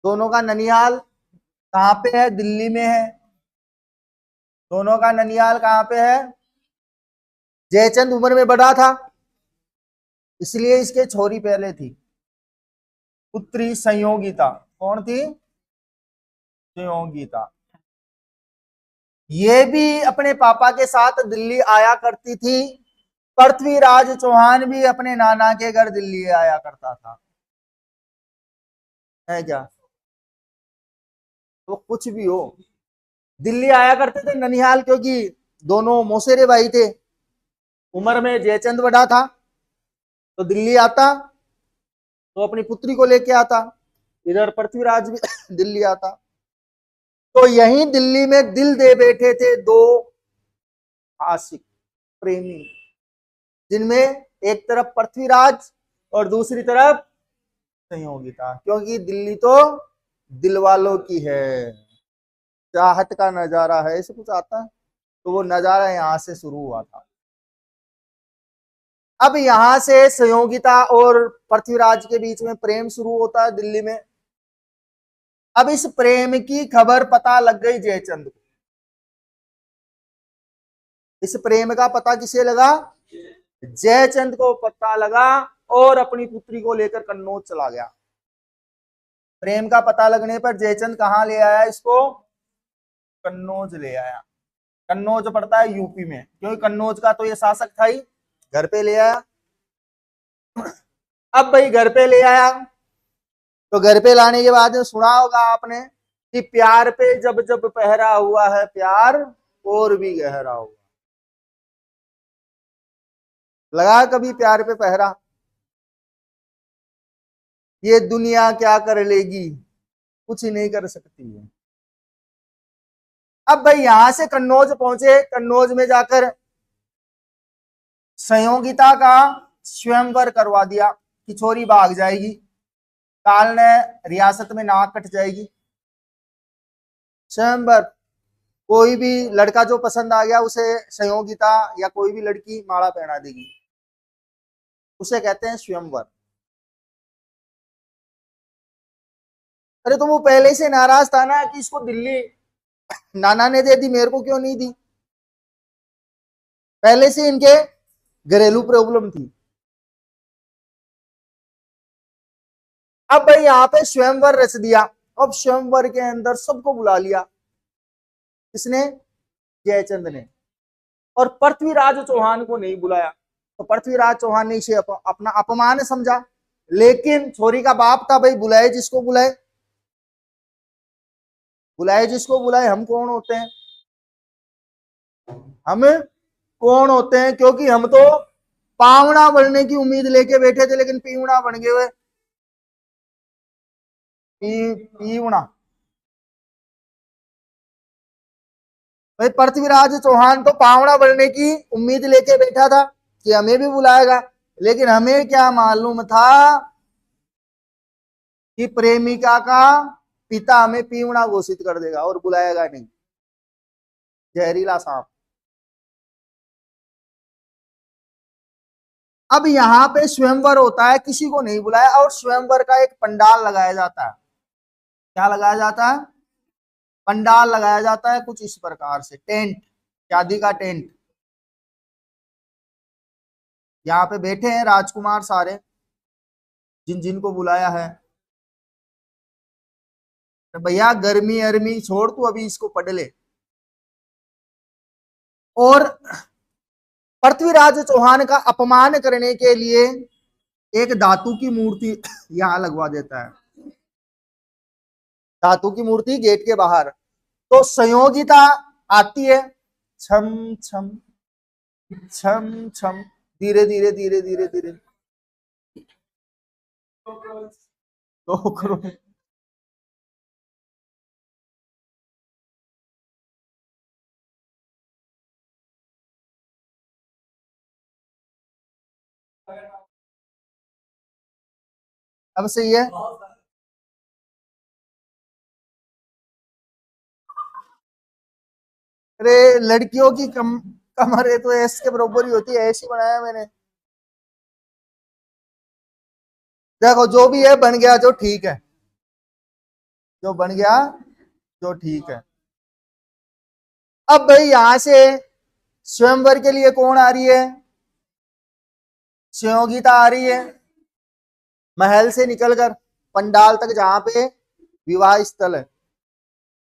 दोनों का ननिहाल कहाँ पे है? दिल्ली में है। दोनों का ननिहाल कहाँ पे है? जयचंद उम्र में बड़ा था, इसलिए इसके छोरी पहले थी, पुत्री संयोगिता। कौन थी? संयोगिता। ये भी अपने पापा के साथ दिल्ली आया करती थी। पृथ्वीराज चौहान भी अपने नाना के घर दिल्ली आया करता था, है क्या? तो कुछ भी हो, दिल्ली आया करते थे ननिहाल, क्योंकि दोनों मौसेरे भाई थे। उम्र में जयचंद बड़ा था, तो दिल्ली आता तो अपनी पुत्री को लेके आता, इधर पृथ्वीराज भी दिल्ली आता। तो यहीं दिल्ली में दिल दे बैठे थे दो आशिक, प्रेमी, जिनमें एक तरफ पृथ्वीराज और दूसरी तरफ संयोगिता, क्योंकि दिल्ली तो दिल वालों की है। चाहत का नजारा है, ऐसे कुछ आता है, तो वो नजारा यहां से शुरू हुआ था। अब यहां से संयोगिता और पृथ्वीराज के बीच में प्रेम शुरू होता है दिल्ली में। अब इस प्रेम की खबर पता लग गई जयचंद को। इस प्रेम का पता किसे लगा? जयचंद को पता लगा, और अपनी पुत्री को लेकर कन्नौज चला गया। प्रेम का पता लगने पर जयचंद कहां ले आया इसको? कन्नौज ले आया। कन्नौज पड़ता है यूपी में, क्योंकि कन्नौज का तो ये शासक था ही। घर पे ले आया। अब भाई घर पे ले आया, तो घर पे लाने के बाद सुना होगा आपने कि प्यार पे जब जब पहरा हुआ है प्यार और भी गहरा हुआ। लगा कभी प्यार पे पहरा? ये दुनिया क्या कर लेगी, कुछ ही नहीं कर सकती है। अब भाई यहां से कन्नौज पहुंचे, कन्नौज में जाकर संयोगिता का स्वयंवर करवा दिया कि छोरी भाग जाएगी, काल ने रियासत में नाक कट जाएगी। स्वयंवर, कोई भी लड़का जो पसंद आ गया उसे संयोगिता या कोई भी लड़की माला पहना देगी, उसे कहते हैं स्वयंवर। अरे तो वो पहले से नाराज था ना कि इसको दिल्ली नाना ने दे दी, मेरे को क्यों नहीं दी। पहले से इनके घरेलू प्रॉब्लम थी। अब भाई यहाँ पे स्वयंवर रच दिया। अब स्वयंवर के अंदर सबको बुला लिया, किसने? जयचंद ने। और पृथ्वीराज चौहान को नहीं बुलाया, तो पृथ्वीराज चौहान ने इसे अपना अपमान समझा। लेकिन छोरी का बाप था भाई, बुलाए जिसको बुलाए, बुलाए जिसको बुलाए। हम कौन होते हैं? हम कौन होते हैं? क्योंकि हम तो पावना बनने की उम्मीद लेके बैठे थे, लेकिन पीवना बन गए हुए। पीवना। भाई पृथ्वीराज चौहान तो पावना बनने की उम्मीद लेके बैठा था कि हमें भी बुलाएगा, लेकिन हमें क्या मालूम था कि प्रेमिका का पिता हमें पीवना घोषित कर देगा और बुलाएगा नहीं। जहरीला सांप। अब यहाँ पे स्वयंवर होता है, किसी को नहीं बुलाया, और स्वयंवर का एक पंडाल लगाया जाता है। क्या लगाया जाता है? पंडाल लगाया जाता है कुछ इस प्रकार से, टेंट, शादी का टेंट। यहाँ पे बैठे हैं राजकुमार सारे, जिन जिनको बुलाया है। तो भैया गर्मी अरमी छोड़, तू अभी इसको पढ़ ले। और पृथ्वीराज चौहान का अपमान करने के लिए एक धातु की मूर्ति यहाँ लगवा देता है। धातु की मूर्ति गेट के बाहर। तो संयोगिता आती है, छम छम छम छम, धीरे धीरे धीरे धीरे धीरे। तो करो। अब सही है। अरे लड़कियों की कमर तो एस के बराबर ही होती है, ऐसी बनाया मैंने। देखो जो भी है बन गया जो ठीक है। जो बन गया जो ठीक है। अब भाई यहां से स्वयंवर के लिए कौन आ रही है? संयोगिता आ रही है, महल से निकलकर पंडाल तक जहां पे विवाह स्थल है।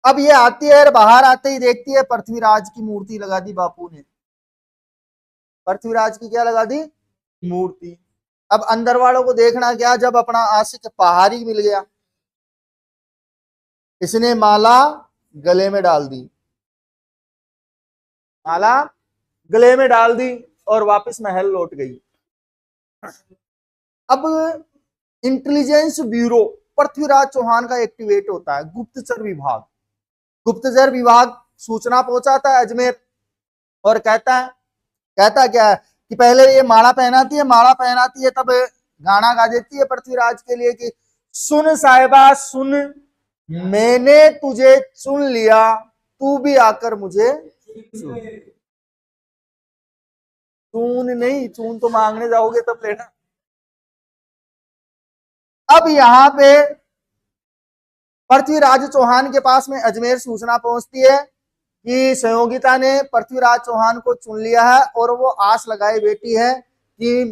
अब ये आती है और बाहर आते ही देखती है पृथ्वीराज की मूर्ति लगा दी बापू ने। पृथ्वीराज की क्या लगा दी? मूर्ति। अब अंदर वालों को देखना क्या, जब अपना आशिक पहाड़ी मिल गया, इसने माला गले में डाल दी, माला गले में डाल दी और वापस महल लौट गई। अब इंटेलिजेंस ब्यूरो पृथ्वीराज चौहान का एक्टिवेट होता है, गुप्तचर विभाग। गुप्तचर विभाग सूचना पहुंचाता है अजमेर और कहता क्या है कि पहले ये माला पहनाती है, तब गाना गा देती है पृथ्वीराज के लिए कि सुन साहिबा सुन, मैंने तुझे चुन लिया, तू भी आकर मुझे चुन। चून नहीं, चून तो मांगने जाओगे तब लेना। अब यहां पे पृथ्वीराज चौहान के पास में अजमेर सूचना पहुंचती है कि संयोगिता ने पृथ्वीराज चौहान को चुन लिया है और वो आस लगाए बैठी है कि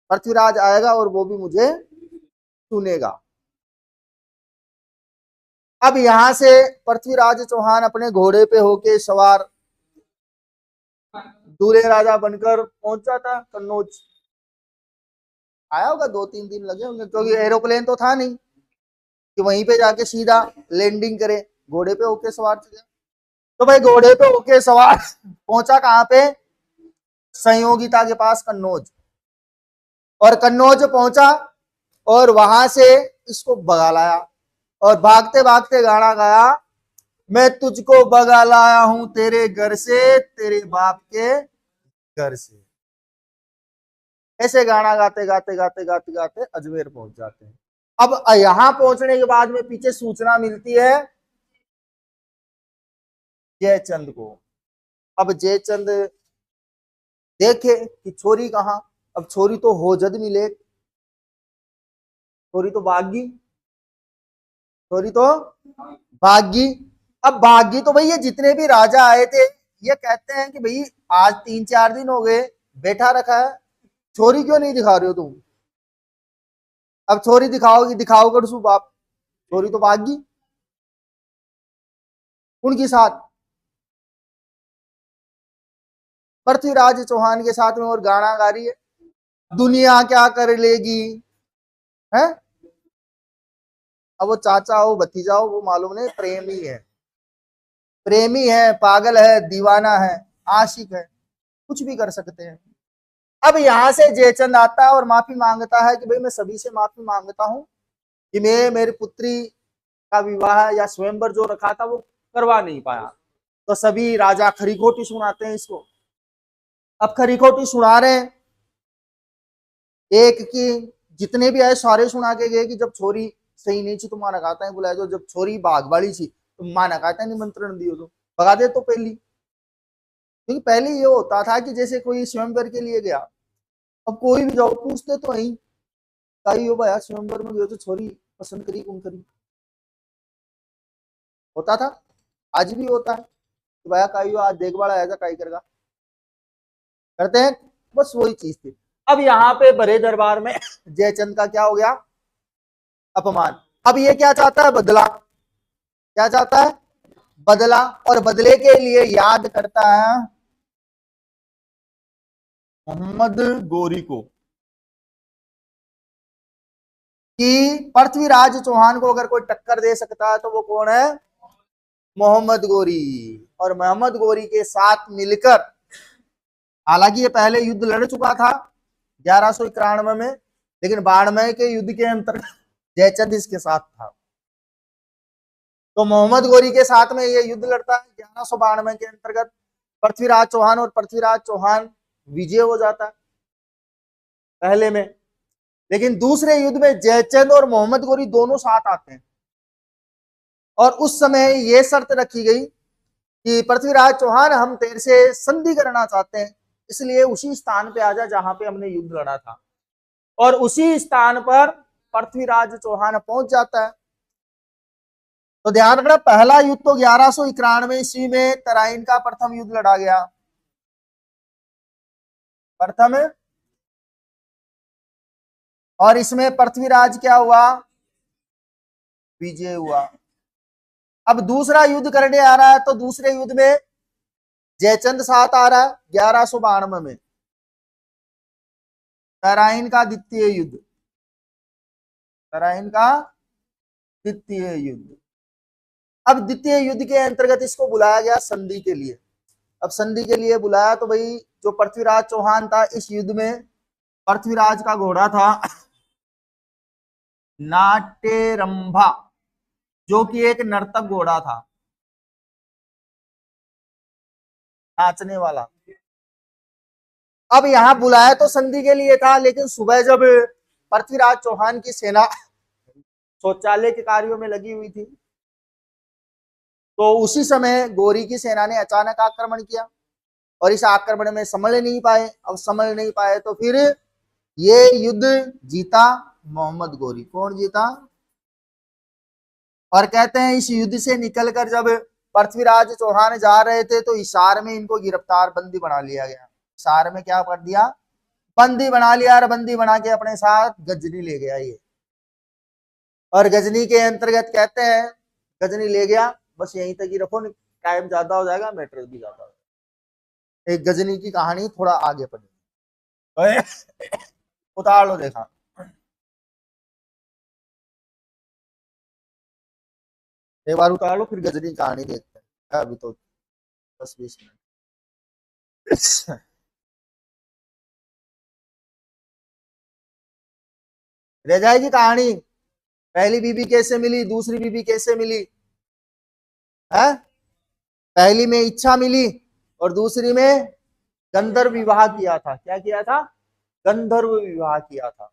पृथ्वीराज आएगा और वो भी मुझे चुनेगा। अब यहां से पृथ्वीराज चौहान अपने घोड़े पे होके सवार दूल्हे राजा बनकर पहुंचा था कन्नौज। आया होगा, 2-3 दिन लगे होंगे, क्योंकि एरोप्लेन तो था नहीं कि वहीं पे जाके सीधा लैंडिंग करे, घोड़े पे होके सवार चले। तो भाई घोड़े पे होके सवार पहुंचा कहां पे? संयोगिता के पास कन्नौज। और कन्नौज पहुंचा और वहां से इसको भगा लाया और भागते भागते गाना गाया, मैं तुझको भगा लाया हूं तेरे घर से, तेरे बाप के घर से। ऐसे गाना गाते गाते गाते गाते गाते अजमेर पहुंच जाते हैं। अब यहां पहुंचने के बाद में पीछे सूचना मिलती है जयचंद को। अब जयचंद देखे कि छोरी कहां, अब छोरी तो हो जद मिले, छोरी तो भागी, छोरी तो भागी। अब भागी तो भैया जितने भी राजा आए थे ये कहते हैं कि भाई आज 3-4 दिन हो गए बैठा रखा है, छोरी क्यों नहीं दिखा रहे हो तुम? अब छोरी दिखाओगी, दिखाओ कर सु बाप, छोरी तो भागी उनके साथ, पृथ्वीराज चौहान के साथ में, और गाना गा रही है, दुनिया क्या कर लेगी है। अब वो चाचा हो भतीजा हो वो मालूम नहीं, प्रेमी है, प्रेमी है, पागल है, दीवाना है, आशिक है, कुछ भी कर सकते हैं। अब यहां से जयचंद आता है और माफी मांगता है कि भाई मैं सभी से माफी मांगता हूं कि मैं मेरी पुत्री का विवाह या स्वयंवर जो रखा था वो करवा नहीं पाया। तो सभी राजा खरीखोटी सुनाते हैं इसको। अब खरीखोटी सुना रहे हैं, एक की जितने भी आए सारे सुना के गए कि जब छोरी सही नहीं थी तो माँ नगाता है बुलाया, तो जब छोरी बागवाड़ी थी तो माँ नगाता निमंत्रण दियो तो भगा दे। तो पहली, क्योंकि पहले ये होता था कि जैसे कोई स्वयंवर के लिए गया, अब कोई भी जाओ पूछते तो नहीं कही हो भाई स्वयंवर में गयो तो छोरी पसंद करी कौन करी, होता था, आज भी होता है कि भाई कही आज देख बड़ा ऐसा कही करेगा, करते हैं, बस वही चीज थी। अब यहाँ पे बड़े दरबार में जयचंद का क्या हो गया? अपमान। अब ये क्या चाहता है? बदला। क्या चाहता है? बदला। और बदले के लिए याद करता है मोहम्मद गोरी को कि पृथ्वीराज चौहान को अगर कोई टक्कर दे सकता है तो वो कौन है? मोहम्मद गोरी। और मोहम्मद गोरी के साथ मिलकर, हालांकि ये पहले युद्ध लड़ चुका था 1191 में, लेकिन बाड़मेर के युद्ध के अंतर्गत जयचंद इसके साथ था, तो मोहम्मद गोरी के साथ में ये युद्ध लड़ता है 1192 के अंतर्गत पृथ्वीराज चौहान, और पृथ्वीराज चौहान विजय हो जाता है पहले में। लेकिन दूसरे युद्ध में जयचंद और मोहम्मद गोरी दोनों साथ आते हैं और उस समय यह शर्त रखी गई कि पृथ्वीराज चौहान हम तेरे से संधि करना चाहते हैं, इसलिए उसी स्थान पे आजा जहां पे हमने युद्ध लड़ा था। और उसी स्थान पर पृथ्वीराज चौहान पहुंच जाता है तो ध्यान रखना, पहला युद्ध तो 1191 ईस्वी में तराइन का प्रथम युद्ध लड़ा गया, प्रथम, और इसमें पृथ्वीराज क्या हुआ, विजय हुआ। अब दूसरा युद्ध करने आ रहा है, तो दूसरे युद्ध में जयचंद साथ आ रहा है 1192 में, तराइन का द्वितीय युद्ध, तराइन का द्वितीय युद्ध। अब द्वितीय युद्ध के अंतर्गत इसको बुलाया गया संधि के लिए। अब संधि के लिए बुलाया तो भाई जो पृथ्वीराज चौहान था, इस युद्ध में पृथ्वीराज का घोड़ा था नाट्यरंभा, जो कि एक नर्तक घोड़ा था, नाचने वाला। अब यहां बुलाया तो संधि के लिए था, लेकिन सुबह जब पृथ्वीराज चौहान की सेना शौचालय के कार्यों में लगी हुई थी, तो उसी समय गोरी की सेना ने अचानक आक्रमण किया, और इस आक्रमण में संभल नहीं पाए। अब संभल नहीं पाए तो फिर ये युद्ध जीता मोहम्मद गोरी। कौन जीता? और कहते हैं इस युद्ध से निकलकर जब पृथ्वीराज चौहान जा रहे थे, तो हिसार में इनको गिरफ्तार बंदी बना लिया गया। हिसार में क्या कर दिया? बंदी बना लिया, और बंदी बना के अपने साथ गजनी ले गया ये। और गजनी के अंतर्गत कहते हैं गजनी ले गया, बस यहीं तक ही रखो, टाइम ज्यादा हो जाएगा, मैटर भी ज्यादा हो जाएगा। एक गजनी की कहानी थोड़ा आगे पढ़ी, उतार लो, देखा एक बार उतार लो, फिर गजनी की कहानी देखते हैं। अभी तो 10-20 मिनट रह जाएगी कहानी। पहली बीबी कैसे मिली, दूसरी बीबी कैसे मिली है? पहली में इच्छा मिली, और दूसरी में गंधर्व विवाह किया था। क्या किया था? गंधर्व विवाह किया था।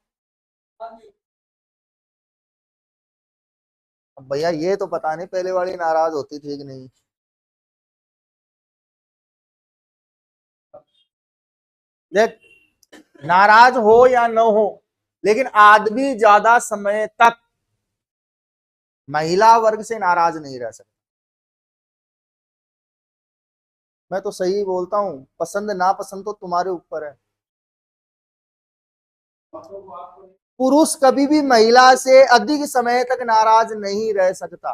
अब भैया ये तो पता नहीं पहले वाली नाराज होती थी कि नहीं। देख, नाराज हो या न हो, लेकिन आदमी ज्यादा समय तक महिला वर्ग से नाराज नहीं रह सकता। मैं तो सही बोलता हूं, पसंद ना पसंद तो तुम्हारे ऊपर है। पुरुष कभी भी महिला से अधिक समय तक नाराज नहीं रह सकता।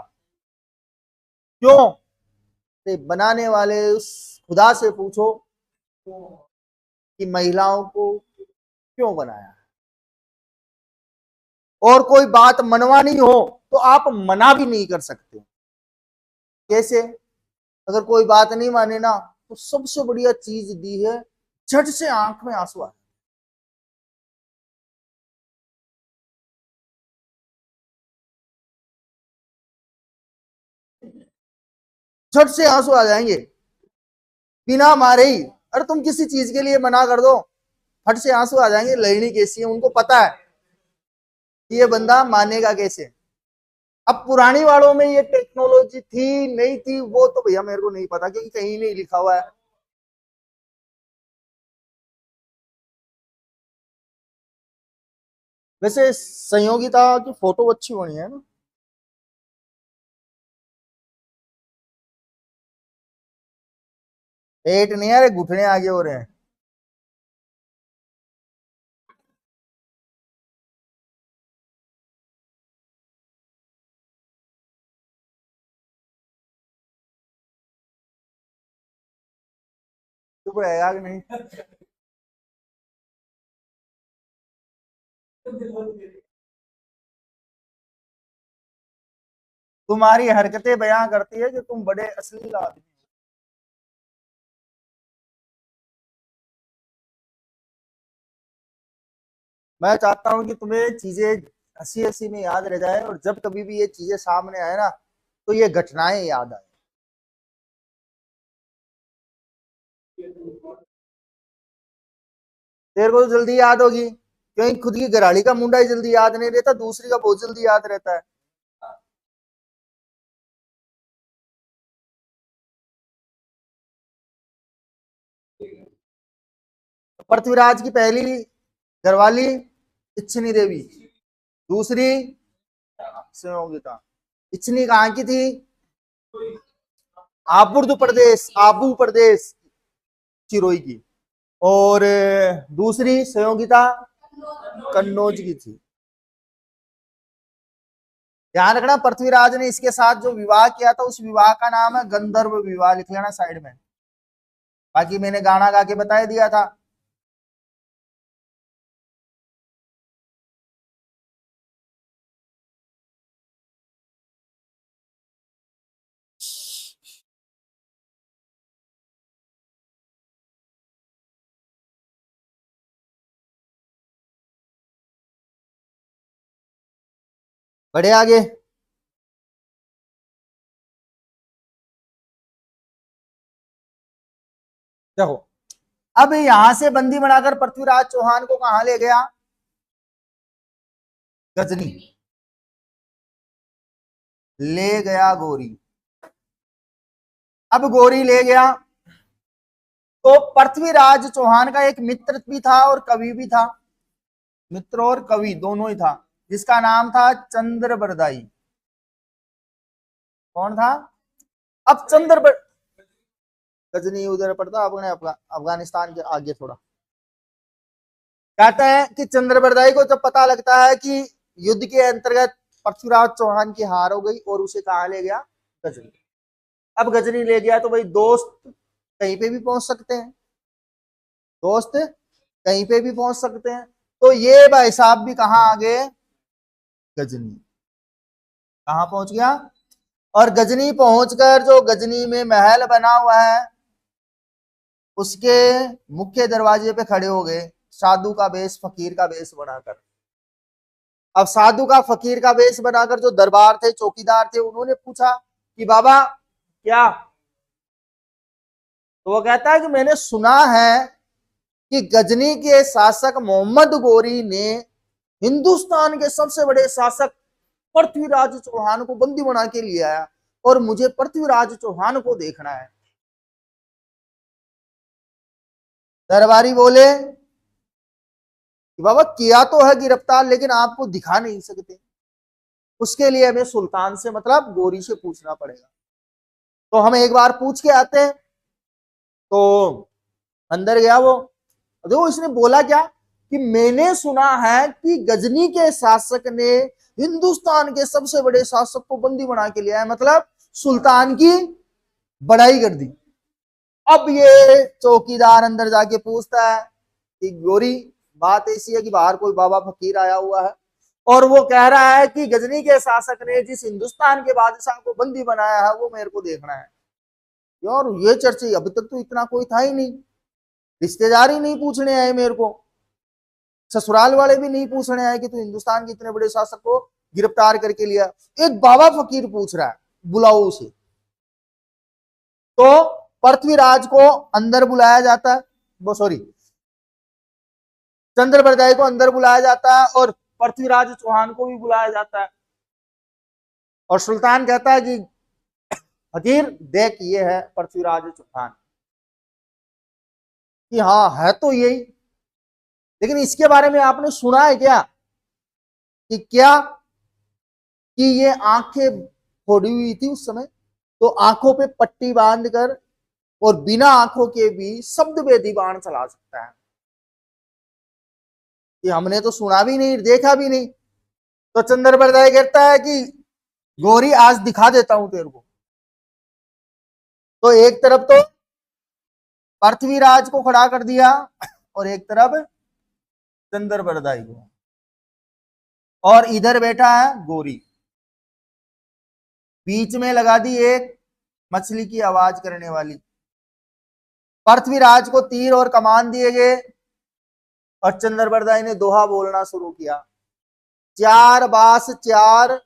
क्यों? ते बनाने वाले उस खुदा से पूछो कि महिलाओं को क्यों बनाया। और कोई बात मनवानी हो तो आप मना भी नहीं कर सकते। कैसे? अगर कोई बात नहीं माने ना, तो सबसे बढ़िया चीज दी है, झट से आंख में आंसू आ, झट से आंसू आ जाएंगे बिना मारे ही। अरे तुम किसी चीज के लिए मना कर दो, फट से आंसू आ जाएंगे। लड़नी कैसी है उनको पता है कि ये बंदा मानेगा कैसे। अब पुरानी वालों में ये टेक्नोलॉजी थी नहीं थी, वो तो भैया मेरे को नहीं पता, क्योंकि कहीं नहीं लिखा हुआ है। वैसे संयोगिता की फोटो अच्छी बनी है ना। पेट नहीं है, घुटने आगे हो रहे हैं। चुप रहेगा कि नहीं? तुम्हारी हरकतें बयां करती है कि तुम बड़े असली आदमी। मैं चाहता हूं कि तुम्हें चीजें हंसी हंसी में याद रह जाए, और जब कभी भी ये चीजें सामने आए ना, तो ये घटनाएं याद आए। तेरे को तो जल्दी याद होगी, क्योंकि खुद की घराड़ी का मुंडा ही जल्दी याद नहीं रहता, दूसरी का बहुत जल्दी याद रहता है। पृथ्वीराज की पहली घरवाली इच्छिनी देवी, दूसरी संयोगिता। इचनी कहाँ की थी? आबू प्रदेश चिरोई की। और दूसरी सहयोगिता कन्नौज की थी। ध्यान रखना, पृथ्वीराज ने इसके साथ जो विवाह किया था उस विवाह का नाम है गंधर्व विवाह, लिख लेना साइड में। बाकी मैंने गाना गा के बता दिया था। बढ़े आगे। देखो, अब यहां से बंदी बनाकर पृथ्वीराज चौहान को कहां ले गया? गजनी ले गया, गोरी। अब गोरी ले गया तो पृथ्वीराज चौहान का एक मित्र भी था और कवि भी था, मित्र और कवि दोनों ही था, जिसका नाम था चंद्रबरदाई। कौन था? अब गजनी उधर पड़ता अपने अफगानिस्तान के आगे थोड़ा। कहते हैं कि चंद्रबरदाई को जब पता लगता है कि युद्ध के अंतर्गत पृथ्वीराज चौहान की हार हो गई, और उसे कहा ले गया? गजनी। अब गजनी ले गया तो भाई दोस्त कहीं पे भी पहुंच सकते हैं, दोस्त कहीं पे भी पहुंच सकते हैं। तो ये भाई साहब भी कहां आ गए? गजनी। कहां पहुंच गया? और गजनी पहुंचकर जो गजनी में महल बना हुआ है उसके मुख्य दरवाजे पे खड़े हो गए, साधु का वेश, फकीर का वेश बनाकर। अब साधु का फकीर का वेश बनाकर जो दरबार थे, चौकीदार थे, उन्होंने पूछा कि बाबा क्या? तो वो कहता है कि मैंने सुना है कि गजनी के शासक मोहम्मद गोरी ने हिंदुस्तान के सबसे बड़े शासक पृथ्वीराज चौहान को बंदी बना के लिया है, और मुझे पृथ्वीराज चौहान को देखना है। दरबारी बोले कि बाबा किया तो है गिरफ्तार, लेकिन आपको दिखा नहीं सकते, उसके लिए हमें सुल्तान से मतलब गोरी से पूछना पड़ेगा। तो हम एक बार पूछ के आते हैं। तो अंदर गया वो, देखो इसने बोला क्या कि मैंने सुना है कि गजनी के शासक ने हिंदुस्तान के सबसे बड़े शासक को बंदी बना के लिया है, मतलब सुल्तान की बड़ाई कर दी। अब ये चौकीदार अंदर जाके पूछता है कि गोरी, बात ऐसी है कि बाहर कोई बाबा फकीर आया हुआ है और वो कह रहा है कि गजनी के शासक ने जिस हिंदुस्तान के बादशाह को बंदी बनाया है वो मेरे को देखना है। यार ये चर्चा अभी तक तो इतना कोई था ही नहीं, रिश्तेदार ही नहीं पूछने आए मेरे को, ससुराल वाले भी नहीं पूछने आए कि तू हिंदुस्तान के इतने बड़े शासक को गिरफ्तार करके लिया, एक बाबा फकीर पूछ रहा है, बुलाओ उसे। तो पृथ्वीराज को अंदर बुलाया जाता है, वो सॉरी चंद्रबरदाई को अंदर बुलाया जाता है और पृथ्वीराज चौहान को भी बुलाया जाता है। और सुल्तान कहता है कि फकीर देख ये है पृथ्वीराज चौहान, कि हाँ है तो यही, लेकिन इसके बारे में आपने सुना है क्या कि क्या कि ये आंखें फोड़ी हुई थी उस समय, तो आंखों पे पट्टी बांधकर और बिना आंखों के भी शब्द वेदी बाण चला सकता है। कि हमने तो सुना भी नहीं, देखा भी नहीं। तो चंद्रबरदाई कहता है कि गोरी आज दिखा देता हूं तेरे को। तो एक तरफ तो पृथ्वीराज को खड़ा कर दिया और एक तरफ चंद्रबरदाई को, और इधर बैठा है गोरी, बीच में लगा दी एक मछली की आवाज करने वाली। पृथ्वीराज को तीर और कमान दिए गए और चंद्रबरदाई ने दोहा बोलना शुरू किया, चार बास चार,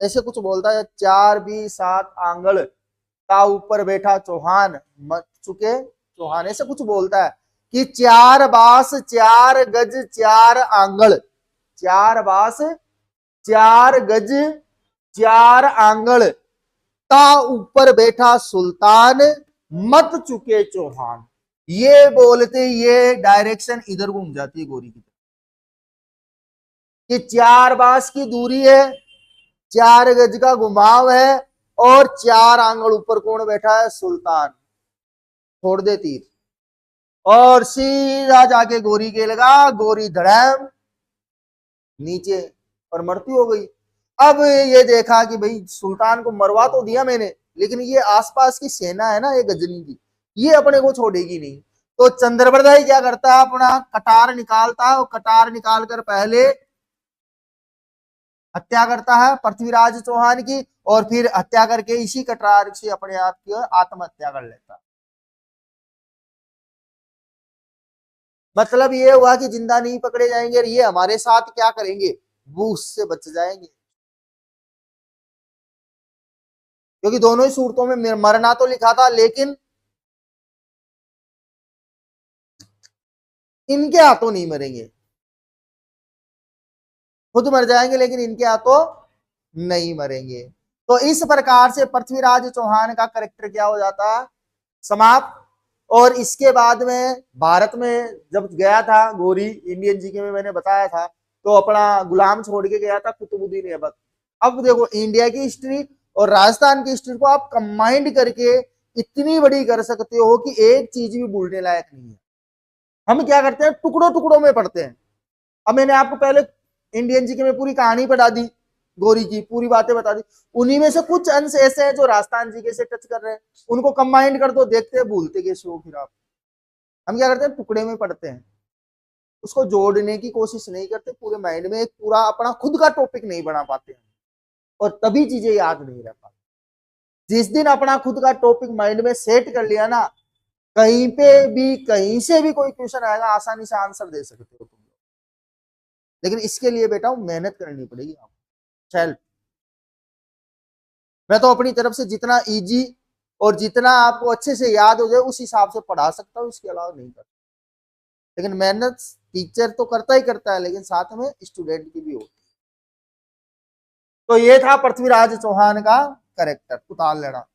ऐसे कुछ बोलता है, चार भी सात आंगल का ऊपर बैठा चौहान मत चुके चौहान, ऐसे कुछ बोलता है कि चार बास चार गज चार आंगल, चार बास चार गज चार आंगल का ऊपर बैठा सुल्तान मत चुके चौहान। ये बोलते ये डायरेक्शन इधर घूम जाती है गोरी की तरफ, कि चार बास की दूरी है, 4 गज का घुमाव है और 4 आंगल ऊपर कौन बैठा है? सुल्तान। छोड़ दे तीर और सीधा जाके गोरी के लगा, गोरी धड़ाम नीचे और मृत्यु हो गई। अब ये देखा कि भाई सुल्तान को मरवा तो दिया मैंने, लेकिन ये आसपास की सेना है ना, ये गजनी की, ये अपने को छोड़ेगी नहीं। तो चंद्रप्रदाई क्या करता है? अपना कटार निकालता है और कटार निकाल कर पहले हत्या करता है पृथ्वीराज चौहान की, और फिर हत्या करके इसी कटार से अपने आप की आत्महत्या कर लेता है। मतलब ये हुआ कि जिंदा नहीं पकड़े जाएंगे और ये हमारे साथ क्या करेंगे? वो उससे बच जाएंगे, क्योंकि दोनों ही सूरतों में मरना तो लिखा था, लेकिन इनके हाथों नहीं मरेंगे। खुद मर जाएंगे लेकिन इनके हाथों नहीं मरेंगे। तो इस प्रकार से पृथ्वीराज चौहान का कैरेक्टर क्या हो जाता है? समाप्त। और इसके बाद में भारत में जब गया था गोरी, इंडियन जीके में मैंने बताया था, तो अपना गुलाम छोड़ के गया था कुतुबुद्दीन ऐबक। अब देखो इंडिया की हिस्ट्री और राजस्थान की हिस्ट्री को आप कंबाइंड करके इतनी बड़ी कर सकते हो कि एक चीज भी भूलने लायक नहीं है। हम क्या करते हैं? टुकड़ों टुकड़ों में पढ़ते हैं। अब मैंने आपको पहले इंडियन जीके में पूरी कहानी पढ़ा दी, गोरी की पूरी बातें बता दी, उन्हीं में से कुछ अंश ऐसे हैं जो राजस्थान जीके से टच कर रहे हैं, उनको कंबाइंड कर दो, देखते हैं भूलते कैसे हो फिर आप। हम क्या करते हैं? टुकड़े में पढ़ते हैं, उसको जोड़ने की कोशिश नहीं करते, पूरे माइंड में एक पूरा अपना खुद का टॉपिक नहीं बना पाते हैं, और तभी चीजें याद नहीं रह पाती। जिस दिन अपना खुद का टॉपिक माइंड में सेट कर लिया ना, कहीं पे भी कहीं से भी कोई क्वेश्चन आएगा, आसानी से आंसर दे सकते हो तुम लोग। लेकिन इसके लिए बेटा मेहनत करनी पड़ेगी आपको, सेल्फ। मैं तो अपनी तरफ से जितना इजी और जितना आपको अच्छे से याद हो जाए उस हिसाब से पढ़ा सकता हूँ, इसके अलावा नहीं करता। लेकिन मेहनत टीचर तो करता ही करता है, लेकिन साथ में स्टूडेंट की भी होती है। तो ये था पृथ्वीराज चौहान का कैरेक्टर, उतार लेना।